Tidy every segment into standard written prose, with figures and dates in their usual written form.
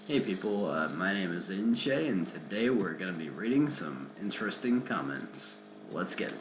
Hey people, my name is Inshay, and today we're going to be reading some interesting comments. Let's get it.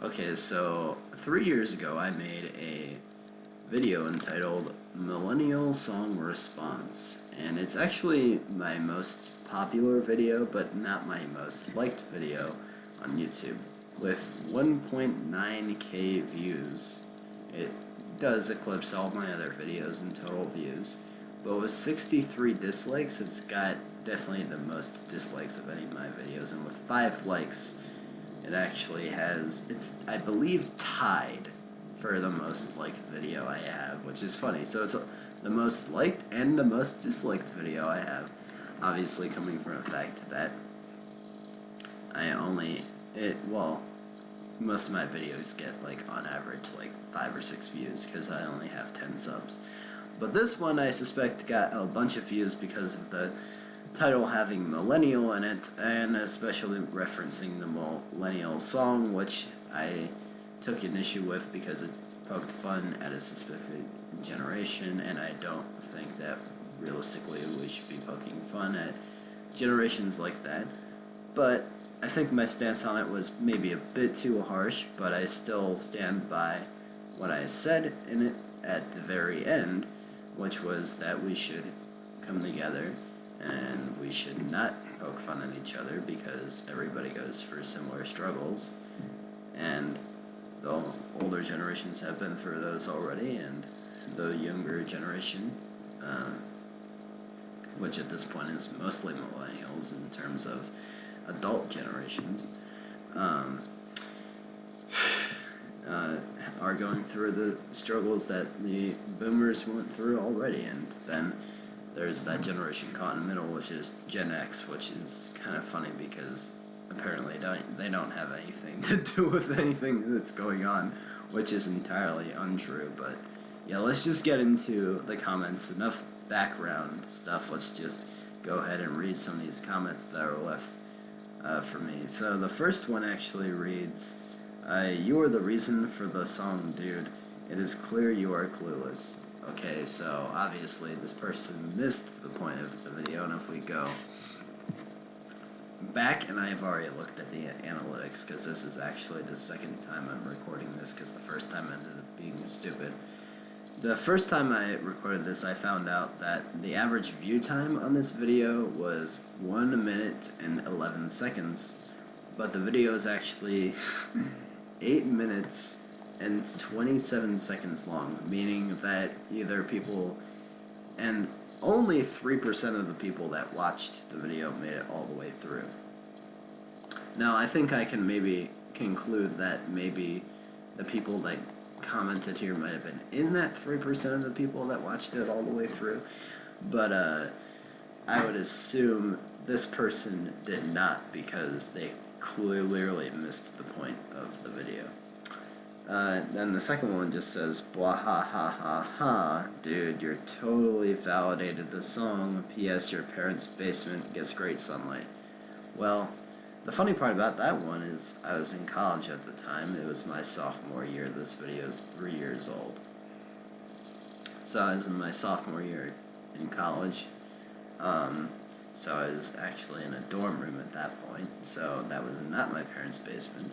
Okay, so 3 years ago I made a video entitled Millennial Song Response, and it's actually my most popular video, but not my most liked video on YouTube. With 1.9k views, it does eclipse all my other videos in total views. But with 63 dislikes, it's got definitely the most dislikes of any of my videos. And with 5 likes, it actually has, it's, I believe, tied for the most liked video I have, which is funny. So it's the most liked and the most disliked video I have. Obviously coming from the fact that most of my videos get, like, on average, like 5 or 6 views because I only have 10 subs. But this one I suspect got a bunch of views because of the title having Millennial in it, and especially referencing the Millennial song, which I took an issue with because it poked fun at a specific generation, and I don't think that realistically we should be poking fun at generations like that. But I think my stance on it was maybe a bit too harsh, but I still stand by what I said in it at the very end, which was that we should come together and we should not poke fun at each other because everybody goes through similar struggles, and the older generations have been through those already, and the younger generation, which at this point is mostly millennials in terms of adult generations, are going through the struggles that the boomers went through already. And then there's that generation caught in the middle, which is Gen X, which is kind of funny because apparently they don't have anything to do with anything that's going on, which is entirely untrue. But yeah, let's just get into the comments. Enough background stuff. Let's just go ahead and read some of these comments that are left for me. So the first one actually reads, "You are the reason for the song, dude. It is clear you are clueless." Okay, so obviously this person missed the point of the video, and if we go back, and I've already looked at the analytics because this is actually the second time I'm recording this because the first time ended up being stupid. The first time I recorded this, I found out that the average view time on this video was 1 minute and 11 seconds, but the video is actually 8 minutes and 27 seconds long, meaning that either people, and only 3% of the people that watched the video made it all the way through. Now, I think I can maybe conclude that maybe the people that commented here might have been in that 3% of the people that watched it all the way through, but I would assume this person did not because they clearly missed the point of the video. Then the second one just says, "Blah ha ha ha ha, dude, you're totally validated the song. P.S. Your parents' basement gets great sunlight." Well, the funny part about that one is I was in college at the time. It was my sophomore year. This video is 3 years old. So I was in my sophomore year in college. So I was actually in a dorm room at that point. So that was not my parents' basement.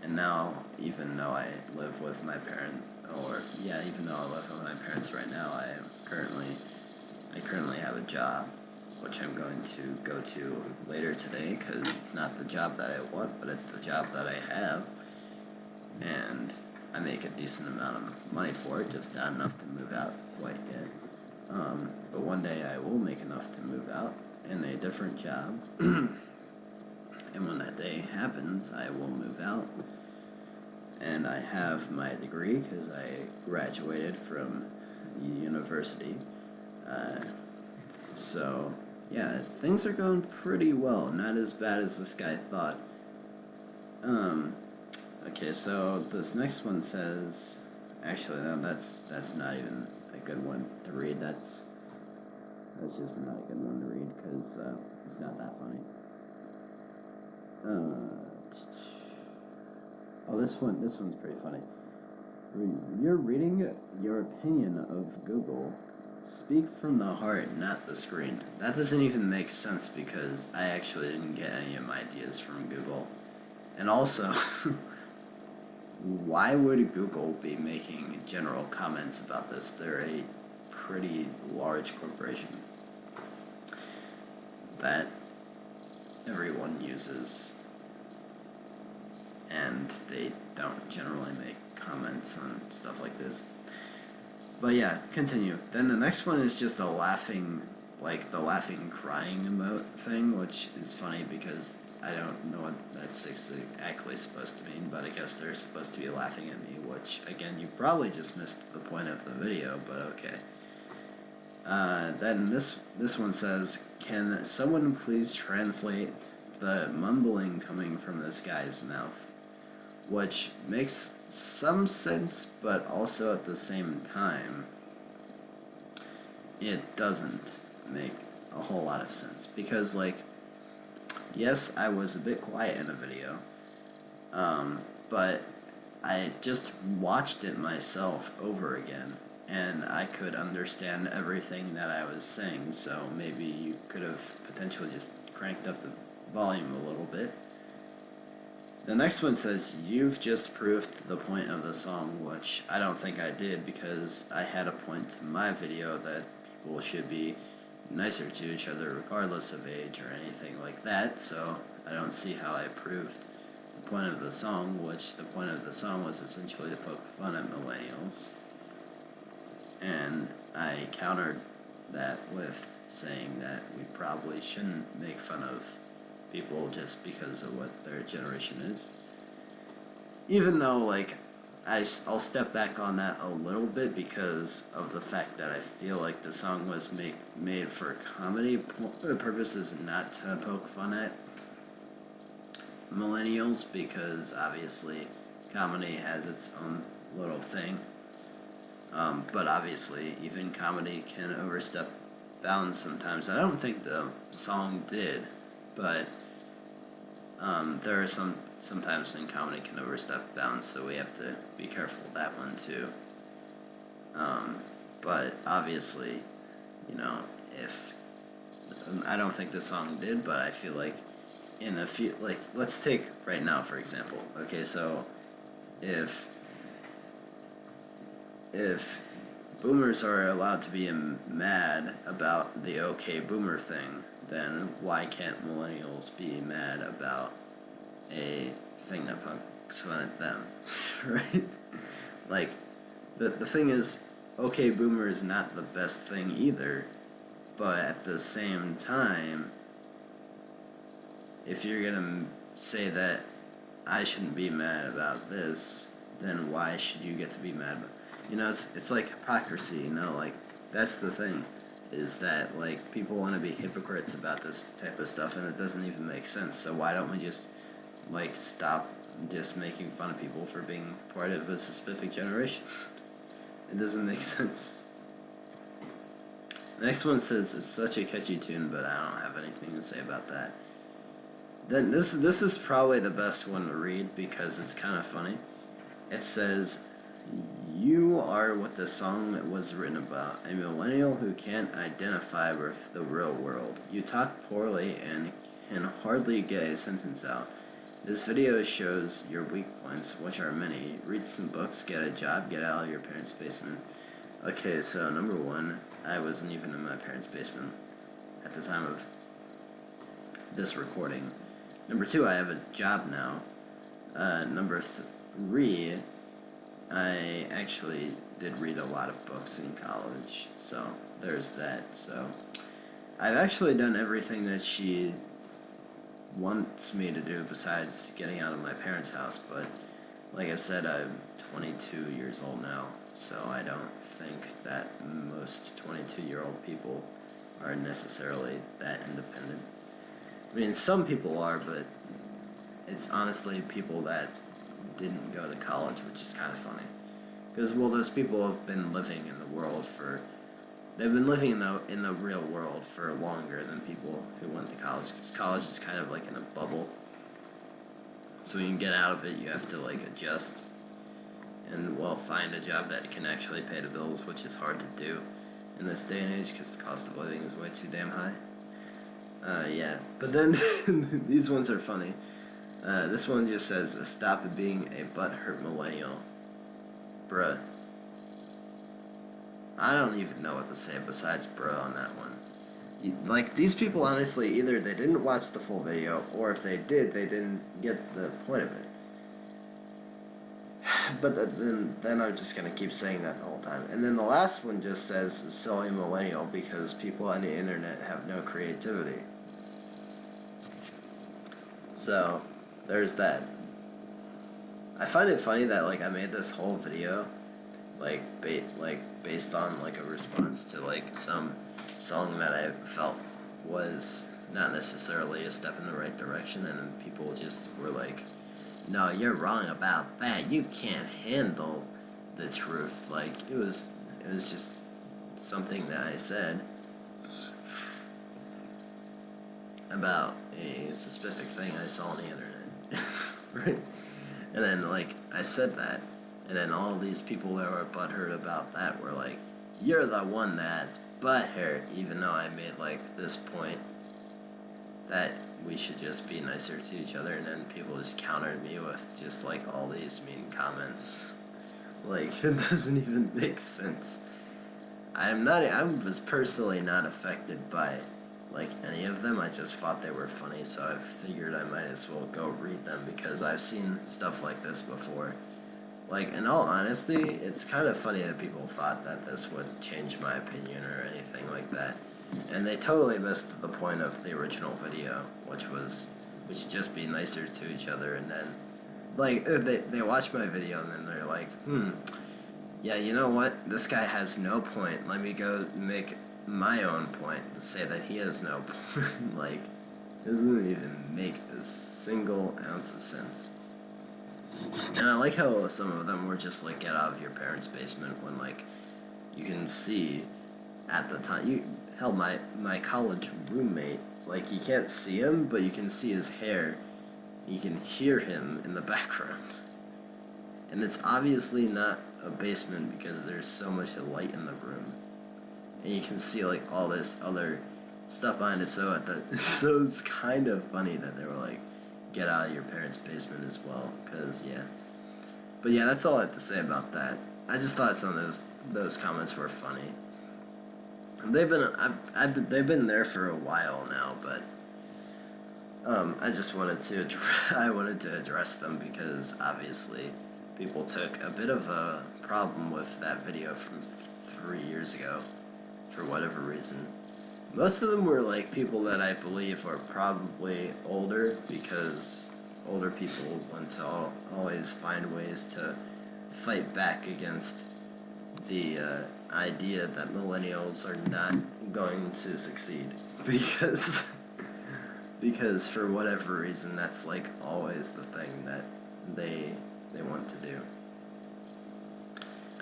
And now, even though I live with my even though I live with my parents right now, I currently have a job, which I'm going to go to later today because it's not the job that I want, but it's the job that I have, and I make a decent amount of money for it, just not enough to move out quite yet. But one day I will make enough to move out in a different job. And when that day happens, I will move out. And I have my degree because I graduated from university. So, yeah, things are going pretty well. Not as bad as this guy thought. Okay, so this next one says... Actually, no, that's not even a good one to read. That's just not a good one to read because it's not that funny. This one's pretty funny. You're reading your opinion of Google. Speak from the heart, not the screen. That doesn't even make sense because I actually didn't get any of my ideas from Google. And also, why would Google be making general comments about this? They're a pretty large corporation that everyone uses, and they don't generally make comments on stuff like this. But yeah, continue. Then the next one is just a laughing, like the laughing crying emote thing, which is funny because I don't know what that's exactly supposed to mean, but I guess they're supposed to be laughing at me, which, again, you probably just missed the point of the video, but okay. Then this one says, can someone please translate the mumbling coming from this guy's mouth? Which makes some sense, but also at the same time, it doesn't make a whole lot of sense. Because, like, yes, I was a bit quiet in a video, but I just watched it myself over again, and I could understand everything that I was saying, so maybe you could have potentially just cranked up the volume a little bit. The next one says, you've just proved the point of the song, which I don't think I did because I had a point in my video that people should be nicer to each other regardless of age or anything like that, so I don't see how I proved the point of the song, which the point of the song was essentially to poke fun at millennials. And I countered that with saying that we probably shouldn't make fun of people just because of what their generation is. Even though, like, I'll step back on that a little bit because of the fact that I feel like the song was made for comedy purposes and not to poke fun at millennials, because obviously comedy has its own little thing. But obviously, even comedy can overstep bounds sometimes. I don't think the song did, but there are sometimes when comedy can overstep bounds, so we have to be careful with that one too. But obviously, you know, if I don't think the song did, but I feel like in a few, like, let's take right now for example. Okay, so if boomers are allowed to be mad about the okay boomer thing, then why can't millennials be mad about a thing that pokes fun at them, right? Like, the thing is, okay boomer is not the best thing either, but at the same time, if you're gonna say that I shouldn't be mad about this, then why should you get to be mad about, you know, it's like hypocrisy, you know, like, that's the thing, is that, like, people want to be hypocrites about this type of stuff, and it doesn't even make sense, so why don't we just, like, stop just making fun of people for being part of a specific generation? It doesn't make sense. The next one says, it's such a catchy tune, but I don't have anything to say about that. Then this is probably the best one to read because it's kind of funny. It says, you are what the song was written about, a millennial who can't identify with the real world. You talk poorly and can hardly get a sentence out. This video shows your weak points, which are many. Read some books, get a job, get out of your parents' basement. Okay, so number one, I wasn't even in my parents' basement at the time of this recording. Number two, I have a job now. Number three, I actually did read a lot of books in college, so there's that. So I've actually done everything that she wants me to do besides getting out of my parents' house, but like I said, I'm 22 years old now, so I don't think that most 22-year-old people are necessarily that independent. I mean, some people are, but it's honestly people that didn't go to college, which is kind of funny. Because, well, those people have been living in the world for... They've been living in the real world for longer than people who went to college, because college is kind of like in a bubble. So when you get out of it, you have to, like, adjust and, well, find a job that can actually pay the bills, which is hard to do. in this day and age because the cost of living is way too damn high. Yeah, but then these ones are funny. This one just says, "Stop being a butthurt millennial." Bruh. I don't even know what to say besides bruh on that one. Like, these people, honestly, either they didn't watch the full video, or if they did, they didn't get the point of it. But then I'm just going to keep saying that the whole time. And then the last one just says, "Silly millennial," because people on the internet have no creativity. So, there's that. I find it funny that, like, I made this whole video, like, based on, like, a response to, like, some song that I felt was not necessarily a step in the right direction, and then people just were like, "No, you're wrong about that. You can't handle the truth." Like, it was just something that I said about a specific thing I saw on the internet, right? And then, like, I said that, and then all these people that were butthurt about that were like, "You're the one that's butthurt," even though I made, like, this point that we should just be nicer to each other, and then people just countered me with just, like, all these mean comments. Like, it doesn't even make sense. I was personally not affected by, like, any of them. I just thought they were funny, so I figured I might as well go read them, because I've seen stuff like this before. Like, in all honesty, it's kind of funny that people thought that this would change my opinion or anything like that. And they totally missed the point of the original video, which just be nicer to each other. And then, like, they watch my video and then they're like, yeah, you know what? This guy has no point. Let me go make my own point and say that he has no point. Like, it doesn't even make a single ounce of sense. And I like how some of them were just like, "Get out of your parents' basement," when, like, you can see at the time, my college roommate, like, you can't see him, but you can see his hair. You can hear him in the background. And it's obviously not a basement because there's so much light in the room. And you can see, like, all this other stuff behind it, so it's kind of funny that they were like, "Get out of your parents' basement" as well, because, yeah. But yeah, that's all I have to say about that. I just thought some of those comments were funny. They've been there for a while now, but I just wanted to address them, because obviously people took a bit of a problem with that video from 3 years ago for whatever reason. Most of them were, like, people that I believe are probably older, because older people want to always find ways to fight back against the idea that millennials are not going to succeed, because for whatever reason that's, like, always the thing that they want to do.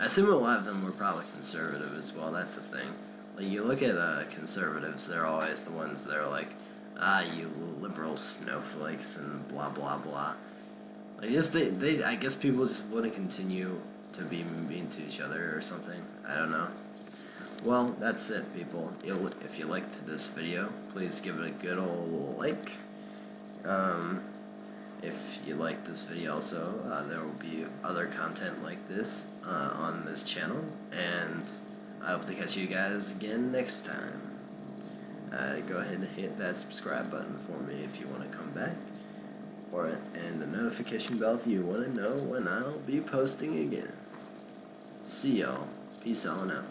I assume a lot of them were probably conservative as well. That's the thing. Like, you look at conservatives, they're always the ones that are like, "You liberal snowflakes," and blah blah blah. Like, I guess people just want to continue to be mean to each other or something. I don't know. Well, that's it, people. If you liked this video, please give it a good old like. If you like this video also, there will be other content like this on this channel, and I hope to catch you guys again next time. Go ahead and hit that subscribe button for me if you want to come back, and the notification bell if you want to know when I'll be posting again. See y'all. Peace on out.